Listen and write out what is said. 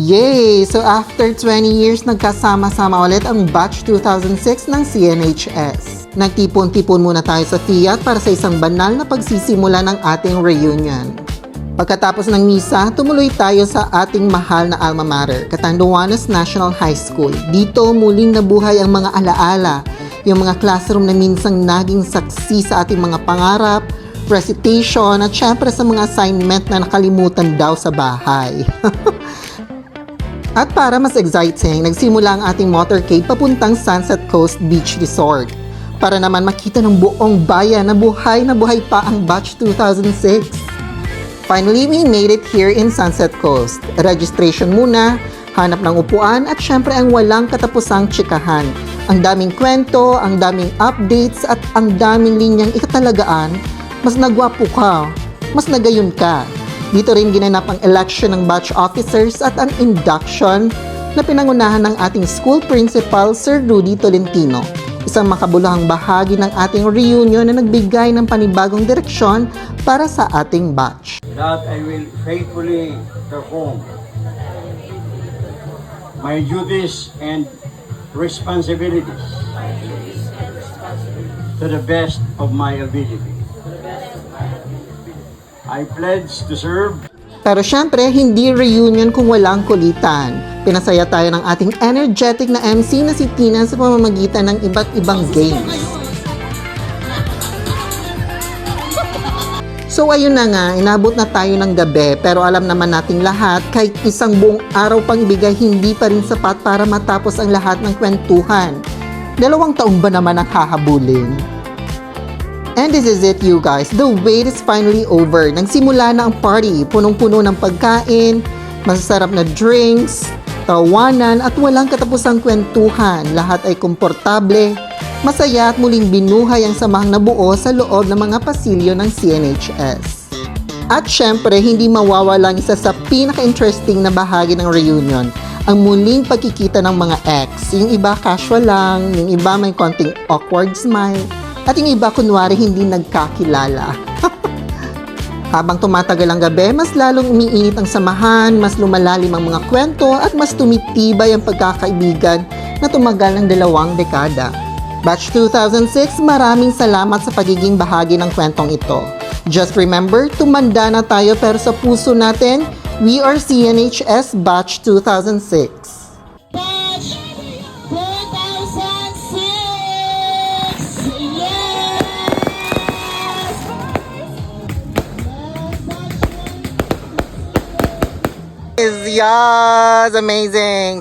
Yay! So after 20 years, nagkasama-sama ulit ang Batch 2006 ng CNHS. Nagtipon-tipon muna tayo sa Fiat para sa isang banal na pagsisimula ng ating reunion. Pagkatapos ng misa, tumuloy tayo sa ating mahal na alma mater, Catanduanes National High School. Dito muling nabuhay ang mga alaala, yung mga classroom na minsang naging saksi sa ating mga pangarap, recitation, at syempre sa mga assignment na nakalimutan daw sa bahay. At para mas exciting, nagsimula ang ating motorcade papuntang Sunset Coast Beach Resort para naman makita ng buong bayan na buhay pa ang Batch 2006. Finally, we made it here in Sunset Coast. Registration muna, hanap ng upuan at syempre ang walang katapusang tsikahan. Ang daming kwento, ang daming updates at ang daming linyang ikatalagaan, mas nagwapo ka, mas nagayon ka. Dito rin ginanap ang election ng batch officers at ang induction na pinangunahan ng ating school principal, Sir Rudy Tolentino. Isang makabuluhang bahagi ng ating reunion na nagbigay ng panibagong direksyon para sa ating batch. That I will faithfully perform my duties and responsibilities to the best of my ability. I pledge to serve. Pero syempre, hindi reunion kung walang kulitan. Pinasaya tayo ng ating energetic na MC na si Tina sa pamamagitan ng iba't ibang games. So ayun na nga, inabot na tayo ng gabi, pero alam naman nating lahat, kahit isang buong araw pang ibigay, hindi pa rin sapat para matapos ang lahat ng kwentuhan. 2 taon ba naman ang hahabulin? And this is it, you guys. The wait is finally over. Nagsimula na ang party. Punong-puno ng pagkain, masasarap na drinks, tawanan at walang katapusang kwentuhan. Lahat ay komportable, masaya at muling binuhay ang samahang nabuo sa loob ng mga pasilyo ng CNHS. At syempre, hindi mawawala ang isa sa pinaka-interesting na bahagi ng reunion, ang muling pagkikita ng mga ex. Yung iba casual lang, yung iba may konting awkward smile, at yung iba kunwari hindi nagkakilala. Habang tumatagal ang gabi, mas lalong umiinit ang samahan, mas lumalalim ang mga kwento at mas tumitibay ang pagkakaibigan na tumagal ng 2 dekada. Batch 2006, maraming salamat sa pagiging bahagi ng kwentong ito. Just remember, tumanda na tayo pero sa puso natin, we are CNHS Batch 2006. Yes, amazing.